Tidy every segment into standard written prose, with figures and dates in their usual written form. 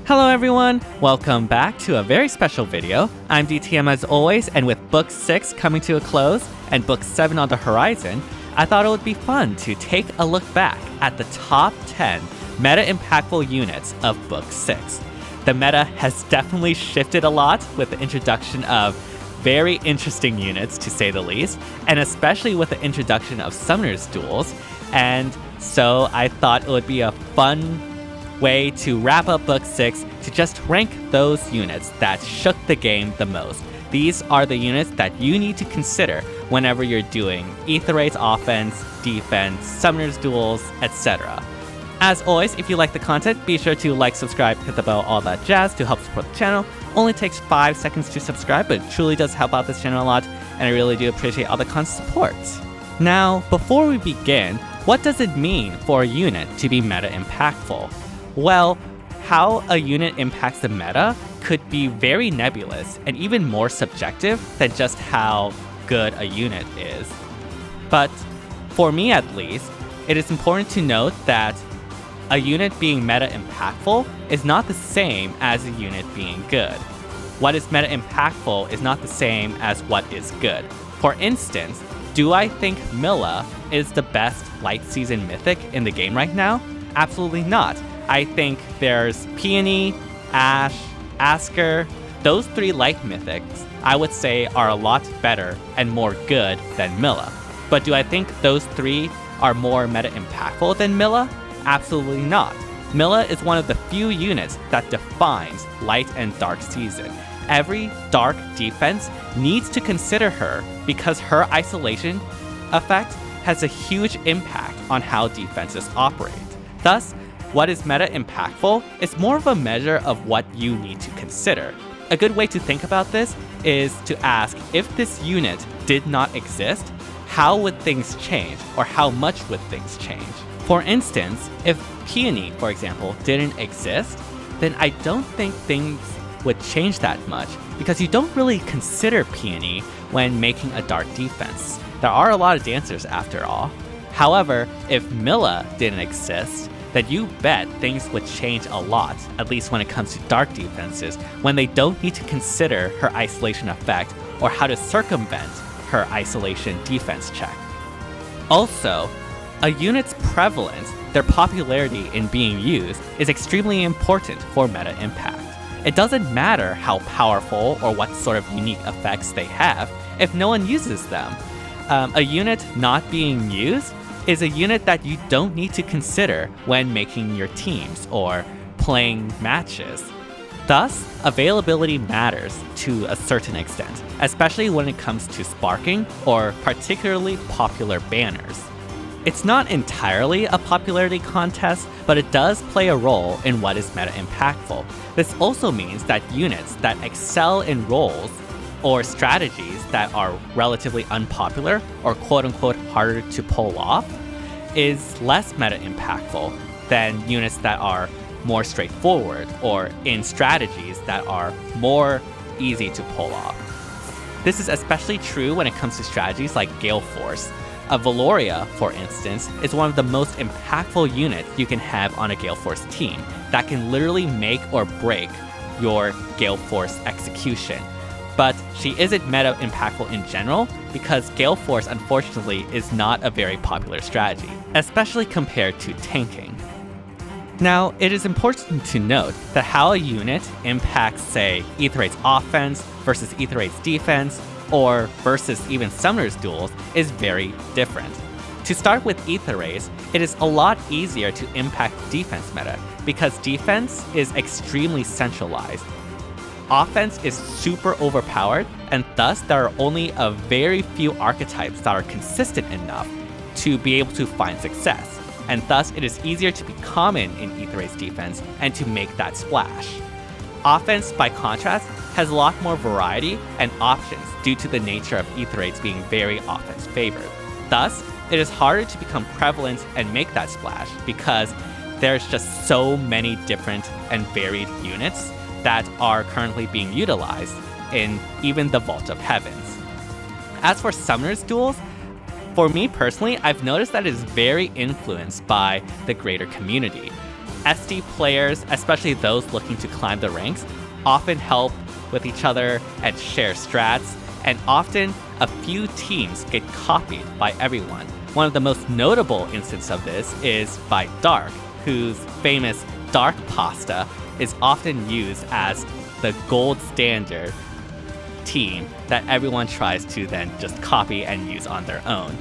Hello everyone, welcome back to a very special video. I'm DTM as always, and with Book 6 coming to a close and Book 7 on the horizon, I thought it would be fun to take a look back at the top 10 meta-impactful units of Book 6. The meta has definitely shifted a lot with the introduction of very interesting units, to say the least, and especially with the introduction of Summoner Duels, and so I thought it would be a fun way to wrap up Book 6 to just rank those units that shook the game the most. These are the units that you need to consider whenever you're doing Aether Raid's offense, defense, Summoner's Duels, etc. As always, if you like the content, be sure to like, subscribe, hit the bell, all that jazz to help support the channel. Only takes 5 seconds to subscribe, but it truly does help out this channel a lot, and I really do appreciate all the constant support. Now, before we begin, what does it mean for a unit to be meta impactful? Well, how a unit impacts the meta could be very nebulous and even more subjective than just how good a unit is. But for me at least, it is important to note that a unit being meta impactful is not the same as a unit being good. What is meta impactful is not the same as what is good. For instance, do I think Milla is the best light season mythic in the game right now? Absolutely not. I think there's Peony, Ash, Asker. Those 3 light mythics, I would say, are a lot better and more good than Milla. But do I think those 3 are more meta impactful than Milla? Absolutely not. Milla is one of the few units that defines light and dark season. Every dark defense needs to consider her because her isolation effect has a huge impact on how defenses operate. Thus, what is meta impactful is more of a measure of what you need to consider. A good way to think about this is to ask, if this unit did not exist, how would things change, or how much would things change? For instance, if Peony, for example, didn't exist, then I don't think things would change that much, because you don't really consider Peony when making a dark defense. There are a lot of dancers after all. However, if Milla didn't exist, then you bet things would change a lot, at least when it comes to dark defenses, when they don't need to consider her isolation effect or how to circumvent her isolation defense check. Also, a unit's prevalence, their popularity in being used, is extremely important for meta impact. It doesn't matter how powerful or what sort of unique effects they have if no one uses them. A unit not being used is a unit that you don't need to consider when making your teams or playing matches. Thus, availability matters to a certain extent, especially when it comes to sparking or particularly popular banners. It's not entirely a popularity contest, but it does play a role in what is meta impactful. This also means that units that excel in roles or strategies that are relatively unpopular or quote-unquote harder to pull off is less meta impactful than units that are more straightforward or in strategies that are more easy to pull off. This is especially true when it comes to strategies like Gale Force. A Valoria, for instance, is one of the most impactful units you can have on a Gale Force team that can literally make or break your Gale Force execution. But she isn't meta impactful in general because Gale Force, unfortunately, is not a very popular strategy, especially compared to tanking. Now, it is important to note that how a unit impacts, say, Aether Raid's offense versus Aether Raid's defense, or versus even Summoner's Duels, is very different. To start with Aether Raids, it is a lot easier to impact defense meta because defense is extremely centralized. Offense is super overpowered, and thus there are only a very few archetypes that are consistent enough to be able to find success, and thus it is easier to be common in Aether Raid's defense and to make that splash. Offense, by contrast, has a lot more variety and options due to the nature of Aether Raids being very offense favored. Thus, it is harder to become prevalent and make that splash because there's just so many different and varied units that are currently being utilized in even the Vault of Heavens. As for Summoner's Duels, for me personally, I've noticed that it is very influenced by the greater community. SD players, especially those looking to climb the ranks, often help with each other and share strats, and often a few teams get copied by everyone. One of the most notable instances of this is by Dark, whose famous Dark Pasta is often used as the gold standard team that everyone tries to then just copy and use on their own.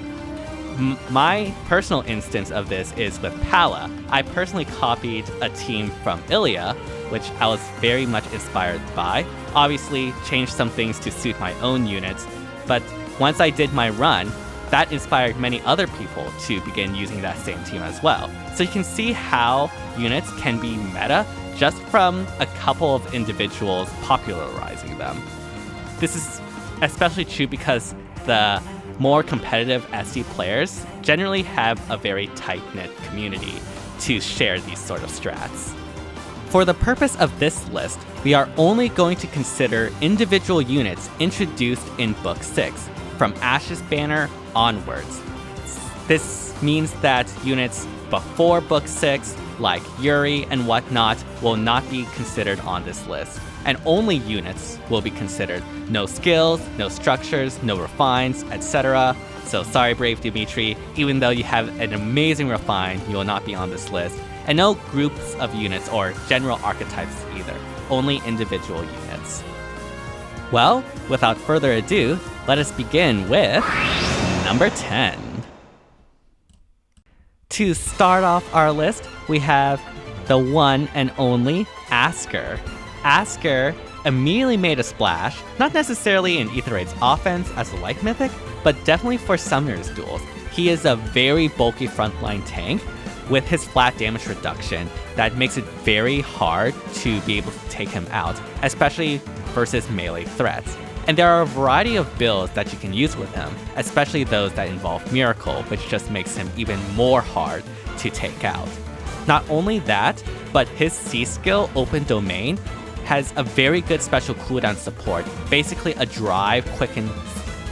My personal instance of this is with Pala. I personally copied a team from Ilia, which I was very much inspired by. Obviously, changed some things to suit my own units, but once I did my run, that inspired many other people to begin using that same team as well. So you can see how units can be meta just from a couple of individuals popularizing them. This is especially true because the more competitive SD players generally have a very tight-knit community to share these sort of strats. For the purpose of this list, we are only going to consider individual units introduced in Book 6, from Ash's Banner onwards. This means that units before Book 6, like Yuri and whatnot, will not be considered on this list, and only units will be considered. No skills, no structures, no refines, etc. So sorry, Brave Dimitri, even though you have an amazing refine, you will not be on this list. And no groups of units or general archetypes either, only individual units. Well, without further ado, let us begin with number 10. To start off our list, we have the one and only Asker. Asker immediately made a splash, not necessarily in Aether Raid's offense as a light mythic, but definitely for Summoner's Duels. He is a very bulky frontline tank with his flat damage reduction that makes it very hard to be able to take him out, especially versus melee threats. And there are a variety of builds that you can use with him, especially those that involve Miracle, which just makes him even more hard to take out. Not only that, but his C skill, Open Domain, has a very good special cooldown support, basically a drive, quicken,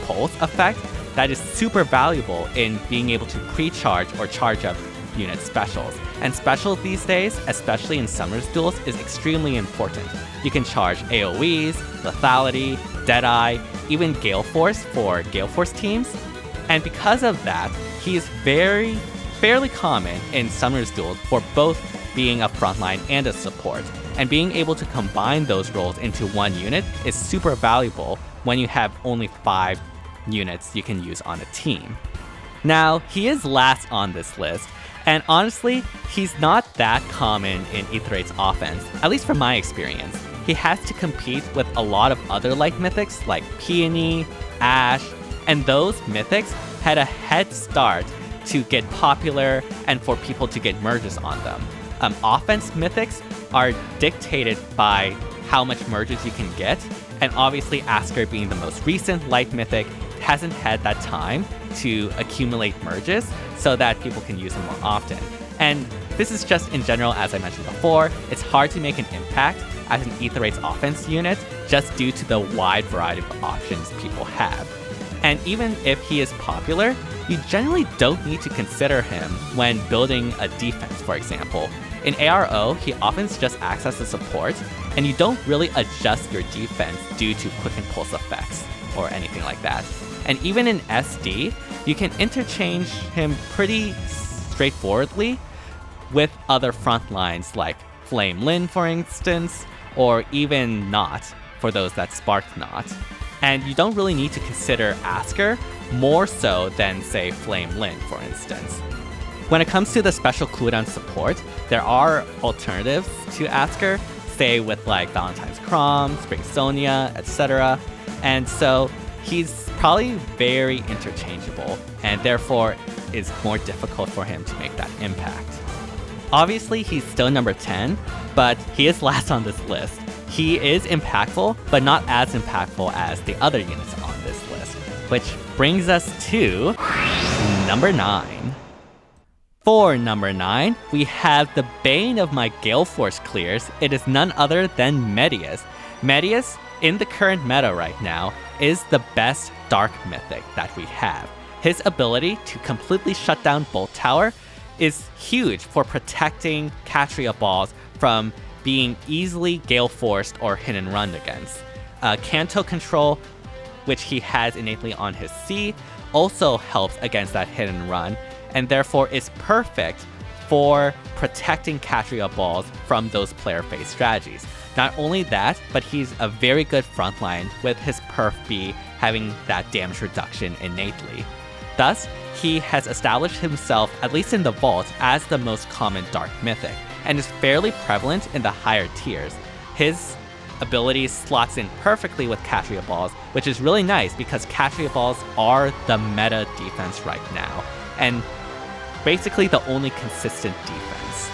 pulse effect that is super valuable in being able to pre-charge or charge up unit specials. And specials these days, especially in Summoner's Duels, is extremely important. You can charge AoEs, Lethality, Deadeye, even Gale Force for Gale Force teams. And because of that, he is fairly common in Summoner's Duels for both being a frontline and a support. And being able to combine those roles into one unit is super valuable when you have only 5 units you can use on a team. Now, he is last on this list, and honestly, he's not that common in Aether Raid's offense, at least from my experience. He has to compete with a lot of other light mythics like Peony, Ash, and those mythics had a head start to get popular and for people to get merges on them. Offense mythics are dictated by how much merges you can get, and obviously Asker being the most recent light mythic hasn't had that time to accumulate merges so that people can use them more often. And this is just in general, as I mentioned before, it's hard to make an impact as an Aether Raid's offense unit just due to the wide variety of options people have. And even if he is popular, you generally don't need to consider him when building a defense, for example. In ARO, he often just acts as a support, and you don't really adjust your defense due to quick and pulse effects or anything like that. And even in SD, you can interchange him pretty straightforwardly with other front lines like Flame Lin, for instance, or even Not, for those that spark Not. And you don't really need to consider Asker more so than, say, Flame Lin, for instance. When it comes to the special cooldown support, there are alternatives to Asker, say with like Valentine's Crom, Spring Sonia, etc. And so he's probably very interchangeable, and therefore is more difficult for him to make that impact. Obviously, he's still number 10, but he is last on this list. He is impactful, but not as impactful as the other units on this list, which brings us to number 9. For number 9, we have the bane of my Gale Force clears. It is none other than Medeus. Medeus, in the current meta right now, is the best Dark Mythic that we have. His ability to completely shut down Bolt Tower is huge for protecting Catria balls from being easily gale forced or hit and run against. Canto control, which he has innately on his C, also helps against that hit and run, and therefore is perfect for protecting Catria balls from those player phase strategies. Not only that, but he's a very good frontline with his Perf B having that damage reduction innately. Thus, he has established himself, at least in the vault, as the most common Dark Mythic, and is fairly prevalent in the higher tiers. His ability slots in perfectly with Catria balls, which is really nice because Catria balls are the meta defense right now, and basically the only consistent defense.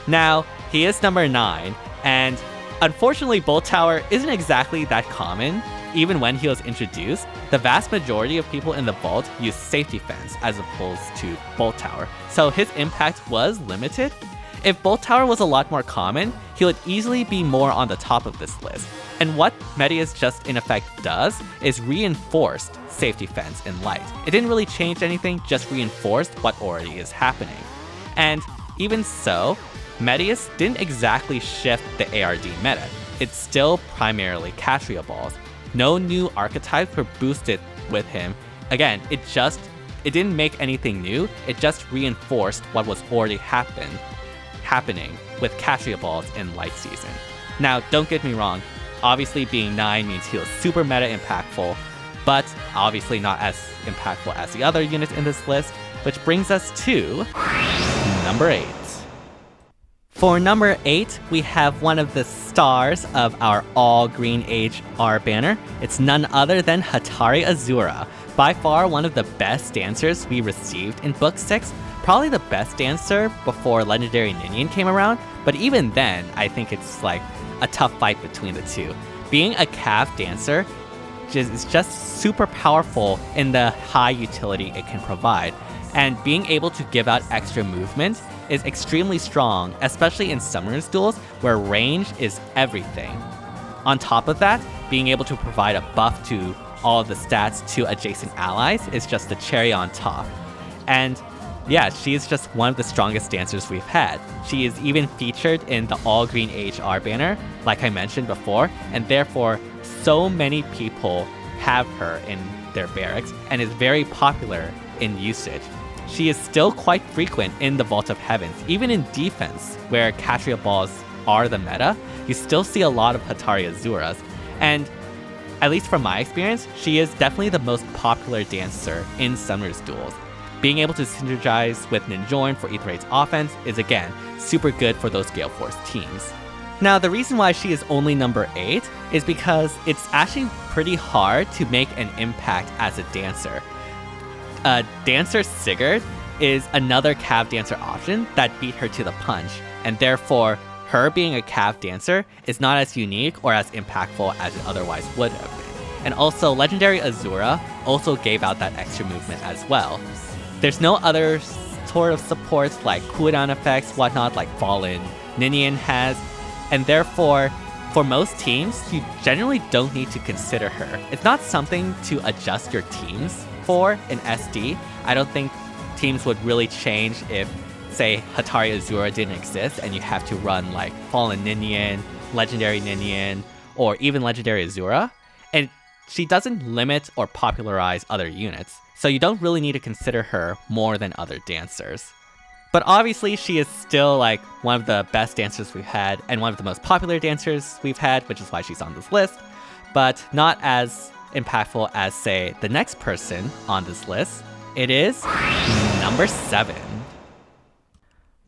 Now, he is number 9, and unfortunately Bolt Tower isn't exactly that common. Even when he was introduced, the vast majority of people in the vault use Safety Fence as opposed to Bolt Tower, so his impact was limited. If Bolt Tower was a lot more common, he would easily be more on the top of this list. And what Medeus just in effect does is reinforced Safety Fence in Light. It didn't really change anything, just reinforced what already is happening. And even so, Medeus didn't exactly shift the ARD meta. It's still primarily Catria balls. No new archetypes were boosted with him. Again, it didn't make anything new, it just reinforced what was already happening with Catria balls in Light Season. Now, don't get me wrong, obviously being 9 means he was super meta impactful, but obviously not as impactful as the other units in this list, which brings us to number 8. For number 8, we have one of the stars of our all-green age R banner. It's none other than Hatari Azura, by far one of the best dancers we received in Book 6, probably the best dancer before Legendary Ninian came around, but even then, I think it's like a tough fight between the two. Being a Cav dancer is just super powerful in the high utility it can provide, and being able to give out extra movement is extremely strong, especially in Summoner Duels, where range is everything. On top of that, being able to provide a buff to all of the stats to adjacent allies is just the cherry on top. And yeah, she is just one of the strongest dancers we've had. She is even featured in the All Green Age R banner, like I mentioned before, and therefore so many people have her in their barracks and is very popular in usage. She is still quite frequent in the Vault of Heavens, even in defense, where Catria balls are the meta, you still see a lot of Hatari Azuras, and at least from my experience, she is definitely the most popular dancer in Summoner Duels. Being able to synergize with Ninjorn for Aether offense is again super good for those Gale Force teams. Now, the reason why she is only number 8 is because it's actually pretty hard to make an impact as a dancer. Dancer Sigurd is another Cav dancer option that beat her to the punch, and therefore her being a Cav dancer is not as unique or as impactful as it otherwise would have been. And also, Legendary Azura also gave out that extra movement as well. There's no other sort of supports like cooldown effects, whatnot, like Fallen Ninian has, and therefore, for most teams, you generally don't need to consider her. It's not something to adjust your teams for in SD. I don't think teams would really change if, say, Hatari Azura didn't exist and you have to run like Fallen Ninian, Legendary Ninian, or even Legendary Azura. And she doesn't limit or popularize other units, so you don't really need to consider her more than other dancers. But obviously, she is still like one of the best dancers we've had and one of the most popular dancers we've had, which is why she's on this list, but not as impactful as, say, the next person on this list. It is number 7.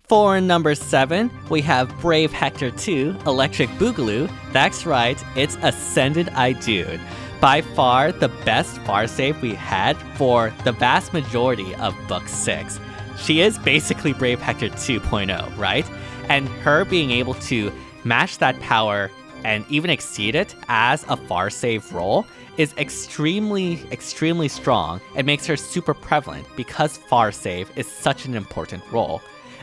For number 7, we have Brave Hector 2, Electric Boogaloo. That's right, it's Ascended Idune. By far the best far save we had for the vast majority of Book 6. She is basically Brave Hector 2.0, right? And her being able to match that power and even exceed it as a far save role is extremely, extremely strong and makes her super prevalent because far save is such an important role.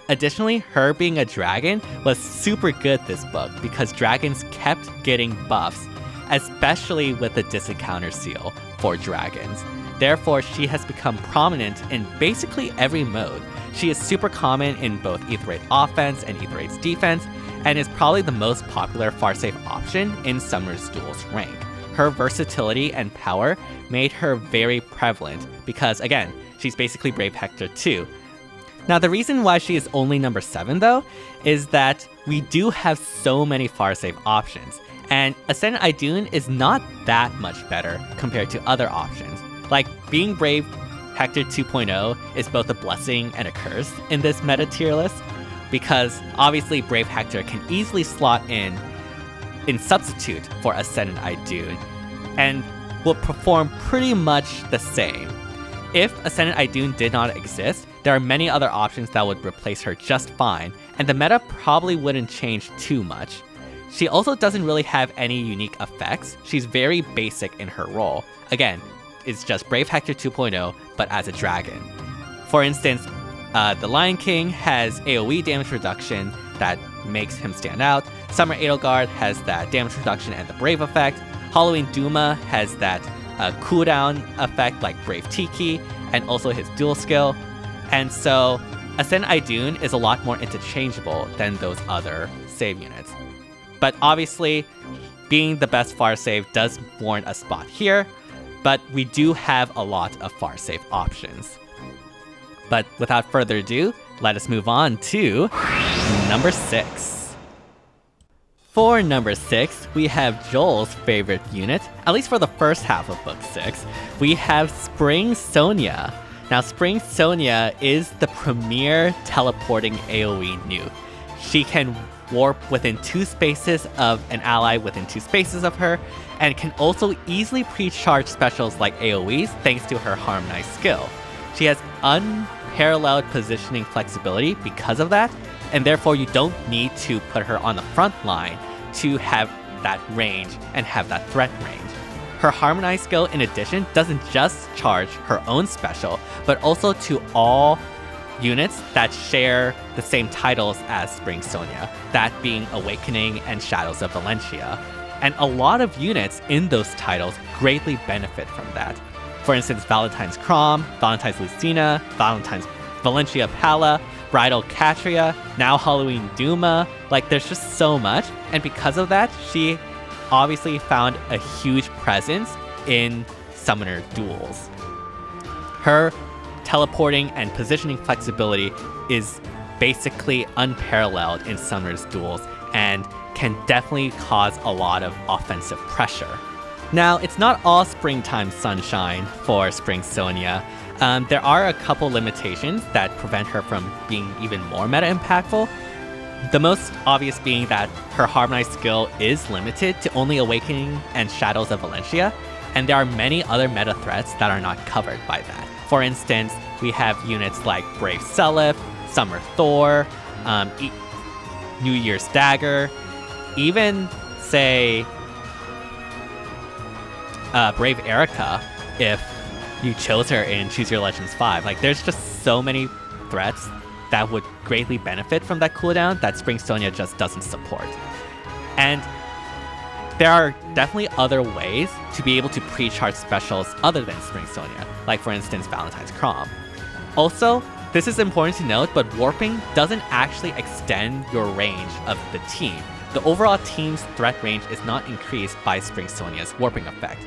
Additionally, her being a dragon was super good this book because dragons kept getting buffs, especially with the disencounter seal for dragons. Therefore, she has become prominent in basically every mode. She is super common in both Aether Raid offense and Aether Raid's defense, and is probably the most popular Farsafe option in Summoner's Duels rank. Her versatility and power made her very prevalent because, again, she's basically Brave Hector too. Now, the reason why she is only number 7 though, is that we do have so many Farsafe options, and Ascendant Idun is not that much better compared to other options. Like, being Brave Hector 2.0 is both a blessing and a curse in this meta tier list, because obviously Brave Hector can easily slot in substitute for Ascendant Idun, and will perform pretty much the same. If Ascendant Idun did not exist, there are many other options that would replace her just fine, and the meta probably wouldn't change too much. She also doesn't really have any unique effects. She's very basic in her role. Again, it's just Brave Hector 2.0, but as a dragon. For instance, the Lion King has AoE damage reduction that makes him stand out. Summer Edelgard has that damage reduction and the Brave effect. Halloween Duma has that cooldown effect like Brave Tiki, and also his dual skill. And so Ascendant Idun is a lot more interchangeable than those other save units. But obviously, being the best far save does warrant a spot here, but we do have a lot of far save options. But without further ado, let us move on to number 6. For number 6, we have Joel's favorite unit, at least for the first half of Book 6. We have Spring Sonia. Now, Spring Sonia is the premier teleporting AoE nuke. She can warp within 2 spaces of an ally within 2 spaces of her, and can also easily pre-charge specials like AoEs thanks to her Harmonized skill. She has unparalleled positioning flexibility because of that, and therefore you don't need to put her on the front line to have that range and have that threat range. Her Harmonized skill, in addition, doesn't just charge her own special, but also to all units that share the same titles as Spring Sonia, that being Awakening and Shadows of Valentia. And a lot of units in those titles greatly benefit from that. For instance, Valentine's Crom, Valentine's Lucina, Valentine's Valentia Pala, Bridal Catria, now Halloween Duma. Like, there's just so much, and because of that, she obviously found a huge presence in Summoner Duels. Her teleporting and positioning flexibility is basically unparalleled in Summoner's Duels, and can definitely cause a lot of offensive pressure. Now, it's not all springtime sunshine for Spring Sonia. There are a couple limitations that prevent her from being even more meta impactful. The most obvious being that her Harmonized skill is limited to only Awakening and Shadows of Valentia, and there are many other meta threats that are not covered by that. For instance, we have units like Brave Seliph, Summer Thor, New Year's Dagger, even, say, Brave Erica, if you chose her in Choose Your Legends 5. Like, there's just so many threats that would greatly benefit from that cooldown that Spring Sonia just doesn't support. And there are definitely other ways to be able to pre-charge specials other than Spring Sonia, like for instance Valentine's Crom. Also, this is important to note, but warping doesn't actually extend your range of the team. The overall team's threat range is not increased by Spring Sonia's warping effect.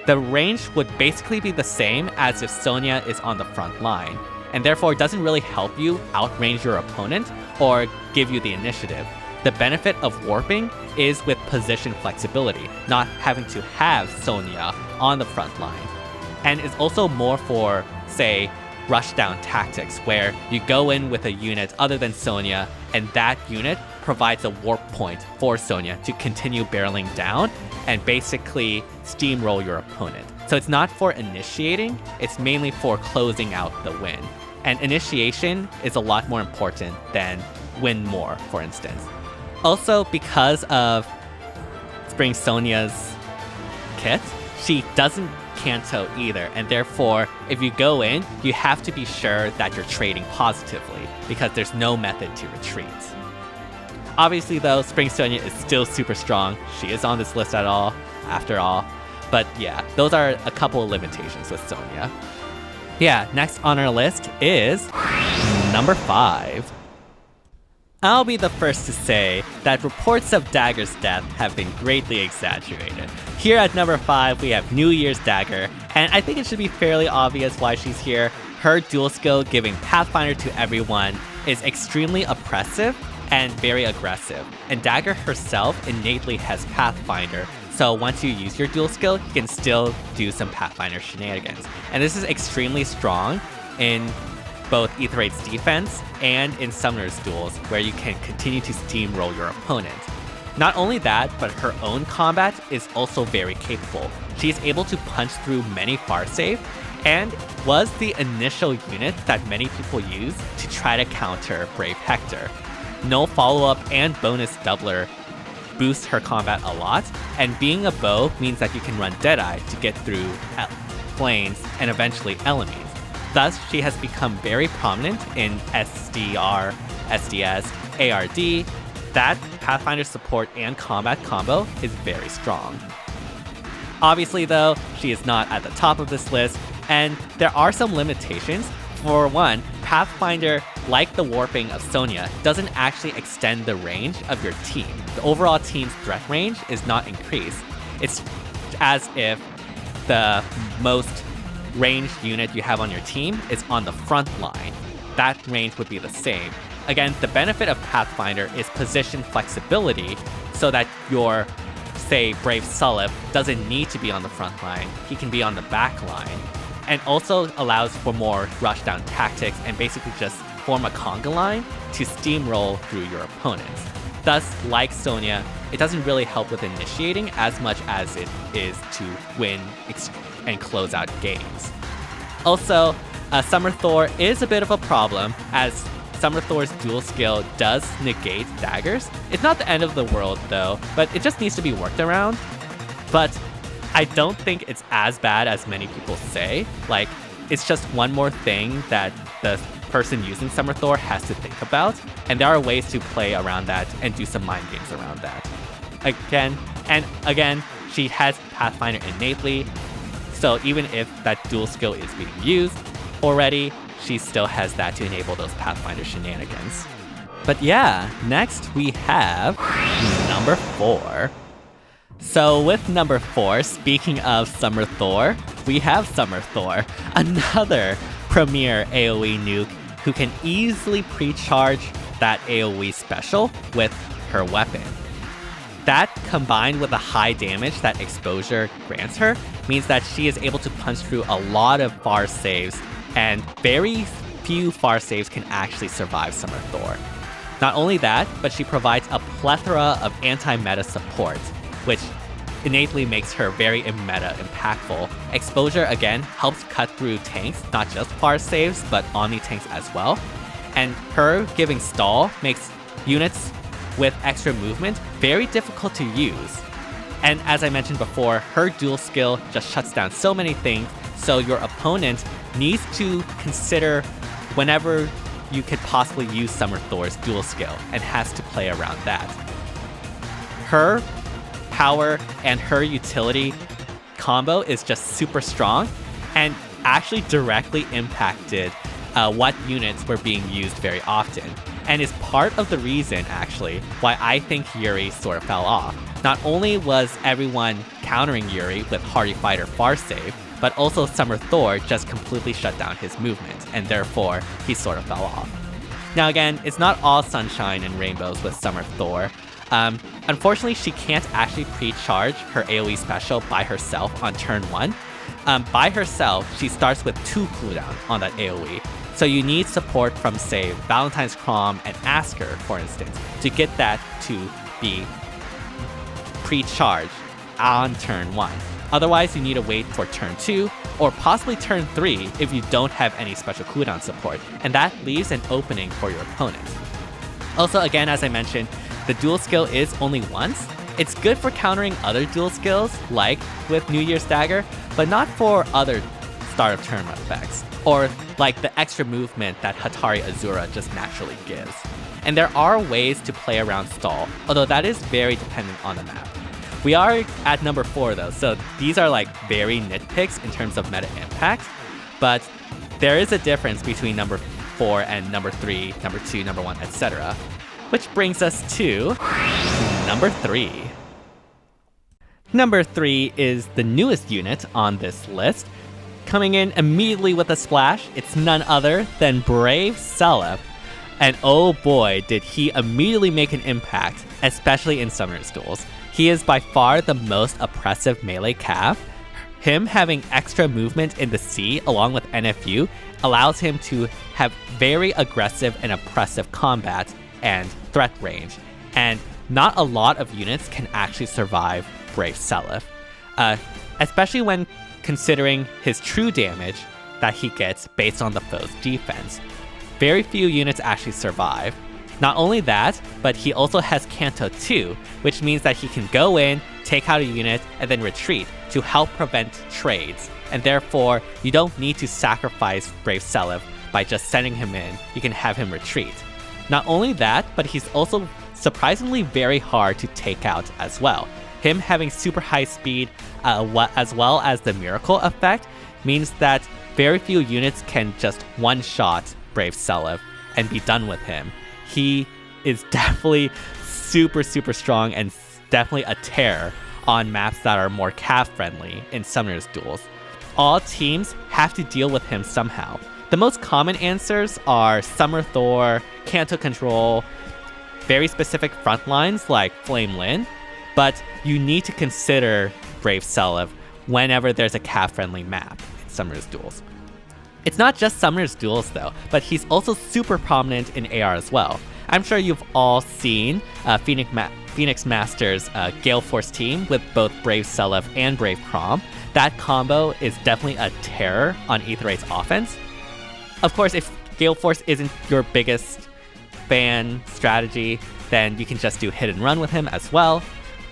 The range would basically be the same as if Sonia is on the front line, and therefore it doesn't really help you outrange your opponent or give you the initiative. The benefit of warping is with position flexibility, not having to have Sonia on the front line. And is also more for, say, rushdown tactics, where you go in with a unit other than Sonia, and that unit provides a warp point for Sonia to continue barreling down and basically steamroll your opponent. So it's not for initiating, it's mainly for closing out the win. And initiation is a lot more important than win more, for instance. Also, because of Spring Sonia's kit, she doesn't Canto either, and therefore, if you go in, you have to be sure that you're trading positively, because there's no method to retreat. Obviously though, Spring Sonia is still super strong. She is on this list after all. But yeah, those are a couple of limitations with Sonya. Yeah, next on our list is number 5. I'll be the first to say that reports of Dagger's death have been greatly exaggerated. Here at number 5, we have New Year's Dagger, and I think it should be fairly obvious why she's here. Her dual skill giving Pathfinder to everyone is extremely oppressive and very aggressive, and Dagger herself innately has Pathfinder, so once you use your dual skill, you can still do some Pathfinder shenanigans. And this is extremely strong in both Aether8's defense and in Summoner's Duels, where you can continue to steamroll your opponent. Not only that, but her own combat is also very capable. She's able to punch through many far save, and was the initial unit that many people use to try to counter Brave Hector. No follow-up and bonus doubler boosts her combat a lot, and being a bow means that you can run Deadeye to get through planes and eventually enemies. Thus, she has become very prominent in SDR, SDS, ARD. That Pathfinder support and combat combo is very strong. Obviously though, she is not at the top of this list, and there are some limitations. For one, Pathfinder, like the warping of Sonya, doesn't actually extend the range of your team. The overall team's threat range is not increased. It's as if the most ranged unit you have on your team is on the front line. That range would be the same. Again, the benefit of Pathfinder is position flexibility, so that your, say, Brave Sulliv doesn't need to be on the front line. He can be on the back line. And also allows for more rushdown tactics and basically just form a conga line to steamroll through your opponents. Thus, like Sonya, it doesn't really help with initiating as much as it is to win and close out games. Also, Summer Thor is a bit of a problem, as Summer Thor's dual skill does negate daggers. It's not the end of the world though, but it just needs to be worked around. But I don't think it's as bad as many people say. Like, it's just one more thing that the person using Summer Thor has to think about, and there are ways to play around that and do some mind games around that. Again, she has Pathfinder innately, so even if that dual skill is being used already, she still has that to enable those Pathfinder shenanigans. But yeah, next we have number 4. So with number 4, speaking of Summer Thor, we have Summer Thor, another premier AoE nuke who can easily pre-charge that AoE special with her weapon. That, combined with the high damage that exposure grants her, means that she is able to punch through a lot of far saves, and very few far saves can actually survive Summer Thor. Not only that, but she provides a plethora of anti-meta support, which innately makes her very meta impactful. Exposure, again, helps cut through tanks, not just far saves, but Omni tanks as well. And her giving stall makes units with extra movement very difficult to use. And as I mentioned before, her dual skill just shuts down so many things, so your opponent needs to consider whenever you could possibly use Summer Thor's dual skill, and has to play around that. Her power and her utility combo is just super strong, and actually directly impacted what units were being used very often, and is part of the reason, actually, why I think Yuri sort of fell off. Not only was everyone countering Yuri with Hardy Fighter far save, but also Summer Thor just completely shut down his movement, and therefore he sort of fell off. Now again, it's not all sunshine and rainbows with Summer Thor. Unfortunately, she can't actually pre-charge her AoE special by herself on turn 1. By herself, she starts with 2 cooldown on that AoE, so you need support from, say, Valentine's Crom and Asker, for instance, to get that to be pre-charged on turn 1. Otherwise, you need to wait for turn 2, or possibly turn 3 if you don't have any special cooldown support, and that leaves an opening for your opponent. Also, again, as I mentioned, the dual skill is only once. It's good for countering other dual skills, like with New Year's Dagger, but not for other start of turn effects, or like the extra movement that Hatari Azura just naturally gives. And there are ways to play around stall, although that is very dependent on the map. We are at number 4 though, so these are like very nitpicks in terms of meta impact, but there is a difference between number 4 and number 3, number 2, number 1, etc. Which brings us to number 3. Number 3 is the newest unit on this list. Coming in immediately with a splash, it's none other than Brave Seliph. And oh boy, did he immediately make an impact, especially in Summoner Duels. He is by far the most oppressive melee cav. Him having extra movement in the sea along with NFU allows him to have very aggressive and oppressive combat and threat range. And not a lot of units can actually survive Brave Seliph, especially when considering his true damage that he gets based on the foe's defense. Very few units actually survive. Not only that, but he also has Canto 2, which means that he can go in, take out a unit, and then retreat to help prevent trades. And therefore, you don't need to sacrifice Brave Seliph by just sending him in. You can have him retreat. Not only that, but he's also surprisingly very hard to take out as well. Him having super high speed, as well as the miracle effect, means that very few units can just one-shot Brave Seliph and be done with him. He is definitely super strong and definitely a terror on maps that are more cav friendly in Summoner Duels. All teams have to deal with him somehow. The most common answers are Summer Thor, Canto Control, very specific front lines like Flame Lin, but you need to consider Brave Seliph whenever there's a cav friendly map in Summoner Duels. It's not just Summoner Duels though, but he's also super prominent in AR as well. I'm sure you've all seen Phoenix Masters' Gale Force team with both Brave Seliph and Brave Chrom. That combo is definitely a terror on Aether8's offense. Of course, if Gale Force isn't your biggest fan strategy, then you can just do hit and run with him as well.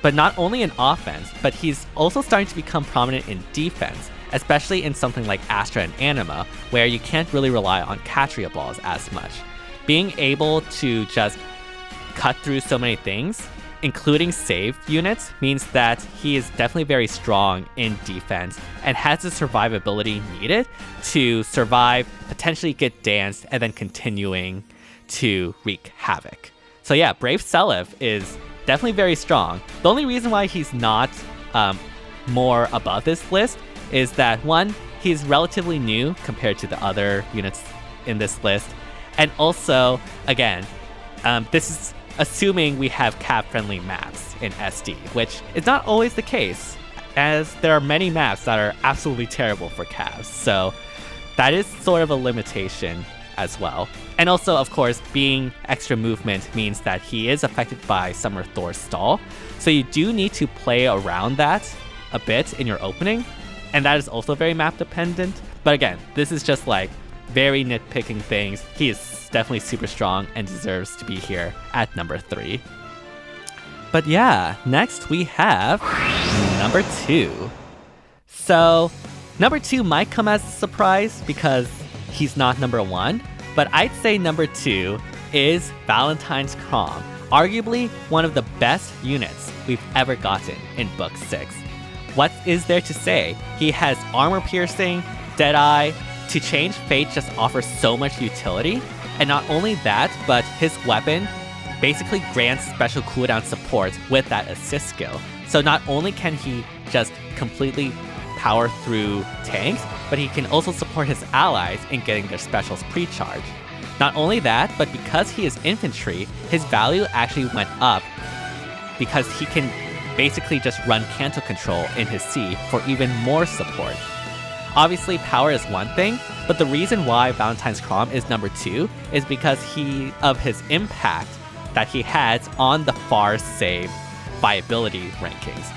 But not only in offense, but he's also starting to become prominent in defense, especially in something like Astra and Anima, where you can't really rely on Catria balls as much. Being able to just cut through so many things, including save units, means that he is definitely very strong in defense and has the survivability needed to survive, potentially get danced, and then continuing to wreak havoc. So yeah, Brave Seliph is definitely very strong. The only reason why he's not more above this list is that, one, he's relatively new compared to the other units in this list, and also, again, this is assuming we have cav-friendly maps in SD, which is not always the case, as there are many maps that are absolutely terrible for cavs, so that is sort of a limitation as well. And also, of course, being extra movement means that he is affected by Summer Thor's stall, so you do need to play around that a bit in your opening, and that is also very map dependent. But again, this is just like very nitpicking things. He is definitely super strong and deserves to be here at number 3. But yeah, next we have number 2. So number 2 might come as a surprise because he's not number 1, but I'd say number 2 is Valentine's Chrom, arguably one of the best units we've ever gotten in Book 6. What is there to say? He has armor piercing, Deadeye. To change fate just offers so much utility, and not only that, but his weapon basically grants special cooldown support with that assist skill. So not only can he just completely power through tanks, but he can also support his allies in getting their specials pre-charged. Not only that, but because he is infantry, his value actually went up because he can basically just run Canto Control in his C for even more support. Obviously, power is one thing, but the reason why Valentine's Chrom is number 2 is because of his impact that he has on the far save viability rankings.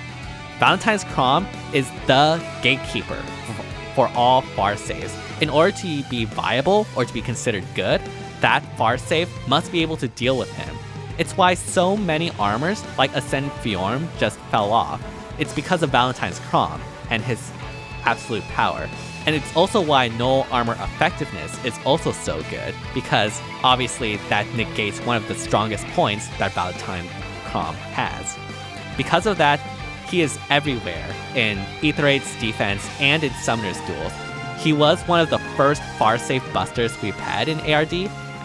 Valentine's Chrom is the gatekeeper for all far saves. In order to be viable or to be considered good, that far save must be able to deal with him. It's why so many armors like Ascend Fjorm just fell off. It's because of Valentine's Chrom and his absolute power. And it's also why null armor effectiveness is also so good, because obviously that negates one of the strongest points that Valentine Chrom has. Because of that, he is everywhere in Aether8's defense and in Summoner's Duels. He was one of the first far-safe busters we've had in ARD,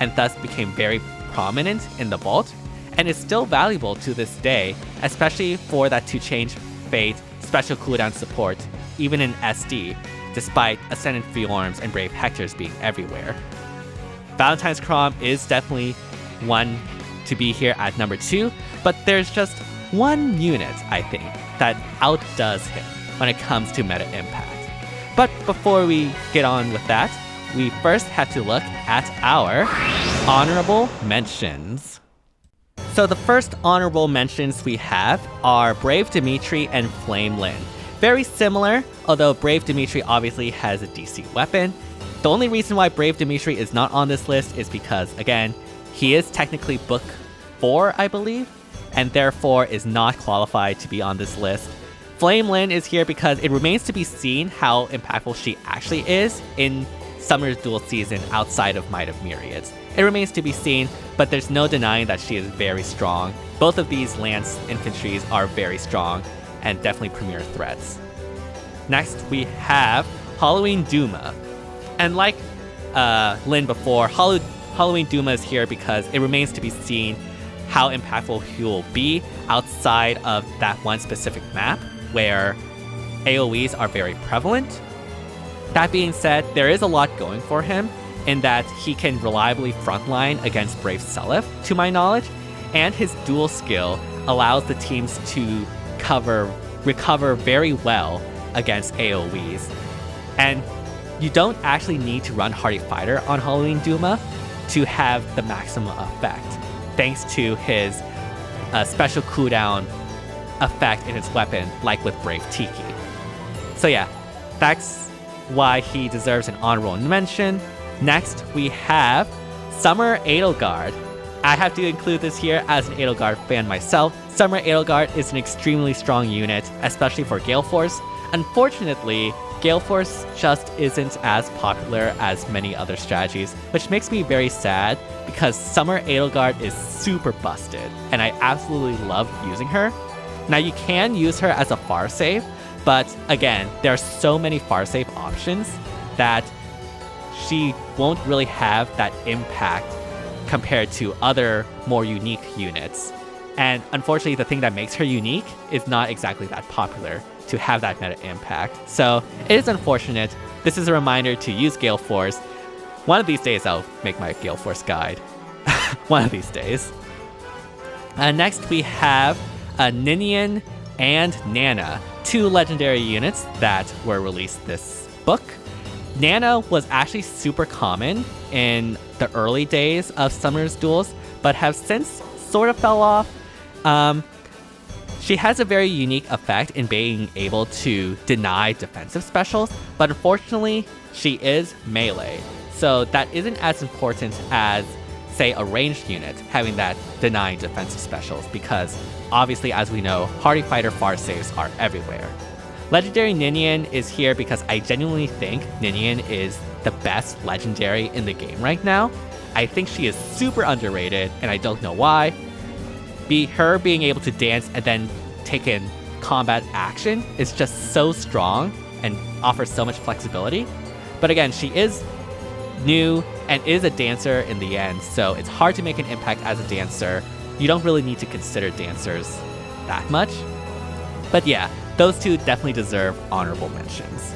and thus became very prominent in the vault, and is still valuable to this day, especially for that to change fate special cooldown support, even in SD, despite Ascendant Fjorms and Brave Hectors being everywhere. Valentine's Chrom is definitely one to be here at number 2, but there's just one unit, I think, that outdoes him when it comes to meta impact. But before we get on with that, we first have to look at our honorable mentions. So the first honorable mentions we have are Brave Dimitri and Flame Lyn. Very similar, although Brave Dimitri obviously has a DC weapon. The only reason why Brave Dimitri is not on this list is because, again, he is technically Book 4, I believe, and therefore is not qualified to be on this list. Flame Lyn is here because it remains to be seen how impactful she actually is in Summoner's Duel season outside of Might of Myriads. It remains to be seen, but there's no denying that she is very strong. Both of these Lance infantries are very strong and definitely premier threats. Next, we have Halloween Duma. And like Lyn before, Halloween Duma is here because it remains to be seen how impactful he will be outside of that one specific map where AoEs are very prevalent. That being said, there is a lot going for him in that he can reliably frontline against Brave Seliph, to my knowledge, and his dual skill allows the teams to recover very well against AoEs. And you don't actually need to run Hardy Fighter on Halloween Duma to have the maximum effect, thanks to his special cooldown effect in his weapon, like with Brave Tiki. So yeah, that's why he deserves an honorable mention. Next, we have Summer Edelgard. I have to include this here as an Edelgard fan myself. Summer Edelgard is an extremely strong unit, especially for Gale Force. Unfortunately, Gale Force just isn't as popular as many other strategies, which makes me very sad because Summer Edelgard is super busted, and I absolutely love using her. Now, you can use her as a far save, but again, there are so many far save options that she won't really have that impact compared to other more unique units. And unfortunately, the thing that makes her unique is not exactly that popular to have that meta impact. So it is unfortunate. This is a reminder to use Gale Force. One of these days I'll make my Gale Force guide. One of these days. Next we have Ninian and Nana, two legendary units that were released this book. Nana was actually super common in the early days of Summoner's Duels, but have since sort of fell off. She has a very unique effect in being able to deny defensive specials, but unfortunately, she is melee. So that isn't as important as, say, a ranged unit having that denying defensive specials, because obviously, as we know, Hardy Fighter far saves are everywhere. Legendary Ninian is here because I genuinely think Ninian is the best legendary in the game right now. I think she is super underrated, and I don't know why. Her being able to dance and then take in combat action is just so strong and offers so much flexibility. But again, she is new and is a dancer in the end, so it's hard to make an impact as a dancer. You don't really need to consider dancers that much. But yeah, those two definitely deserve honorable mentions.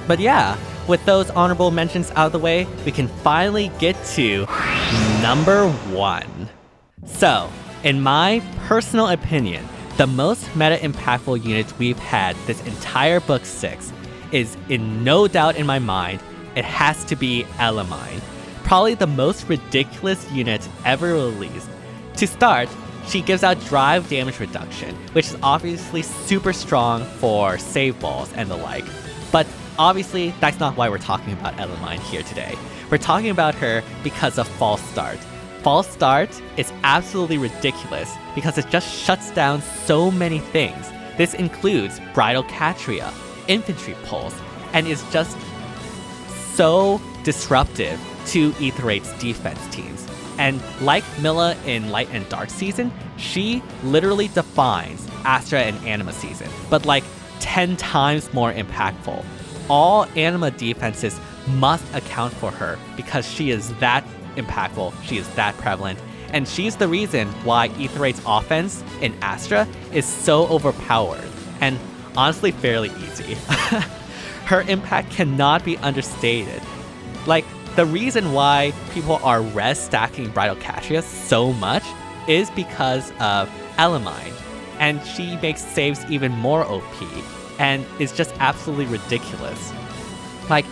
But yeah, with those honorable mentions out of the way, we can finally get to number 1. So, in my personal opinion, the most meta impactful unit we've had this entire book 6 is in no doubt in my mind, it has to be Elamine. Probably the most ridiculous unit ever released. To start, she gives out drive damage reduction, which is obviously super strong for save balls and the like. But obviously, that's not why we're talking about Elamine here today. We're talking about her because of False Start. False Start is absolutely ridiculous because it just shuts down so many things. This includes Bridal Catria, Infantry Pulse, and is just so disruptive to Aether8's defense teams. And like Milla in Light and Dark Season, she literally defines Astra and Anima Season, but like 10 times more impactful. All Anima defenses must account for her because she is that impactful, she is that prevalent, and she's the reason why Aether Raid's offense in Astra is so overpowered, and honestly fairly easy. Her impact cannot be understated. Like, the reason why people are res stacking Bridal Catria so much is because of Elamine, and she makes saves even more OP, and is just absolutely ridiculous. Like,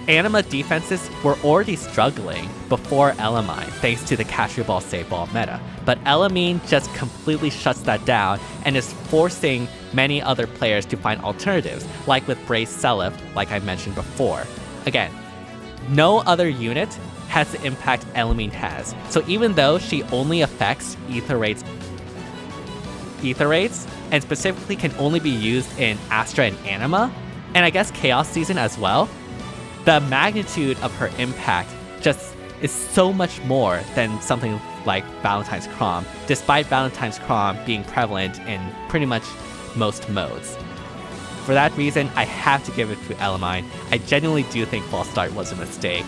Anima defenses were already struggling before Elamine thanks to the Catria Ball Save Ball meta, but Elamine just completely shuts that down and is forcing many other players to find alternatives, like with Brace Seliph, like I mentioned before. Again, no other unit has the impact Elamine has, so even though she only affects Aether Raids, and specifically can only be used in Astra and Anima, and I guess Chaos Season as well, the magnitude of her impact just is so much more than something like Valentine's Crom, despite Valentine's Crom being prevalent in pretty much most modes. For that reason, I have to give it to Elamine. I genuinely do think False Start was a mistake.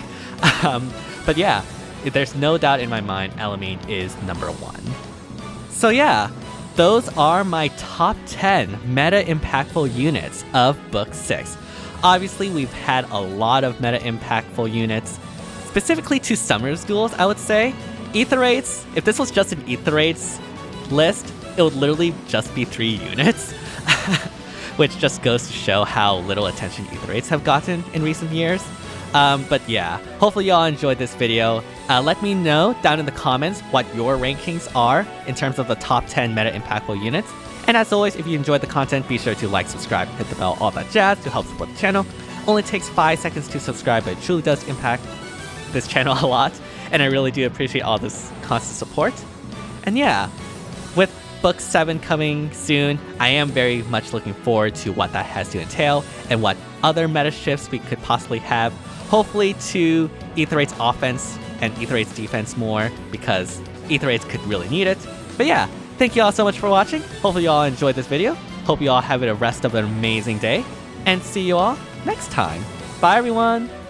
But yeah, there's no doubt in my mind Elamine is number 1. So yeah, those are my top 10 meta impactful units of Book 6. Obviously, we've had a lot of meta impactful units, specifically to Summoner Duels, I would say. Aether Raids, if this was just an Aether Raids list, it would literally just be 3 units, which just goes to show how little attention Aether Raids have gotten in recent years. But yeah, hopefully y'all enjoyed this video. Let me know down in the comments what your rankings are in terms of the top 10 meta impactful units. And as always, if you enjoyed the content, be sure to like, subscribe, hit the bell, all that jazz to help support the channel. Only takes 5 seconds to subscribe, but it truly does impact this channel a lot. And I really do appreciate all this constant support. And yeah, with Book 7 coming soon, I am very much looking forward to what that has to entail and what other meta shifts we could possibly have. Hopefully to Aether Raid's offense and Aether Raid's defense more, because Aether Raids could really need it. But yeah, thank you all so much for watching. Hopefully you all enjoyed this video. Hope you all have the rest of an amazing day. And see you all next time. Bye everyone!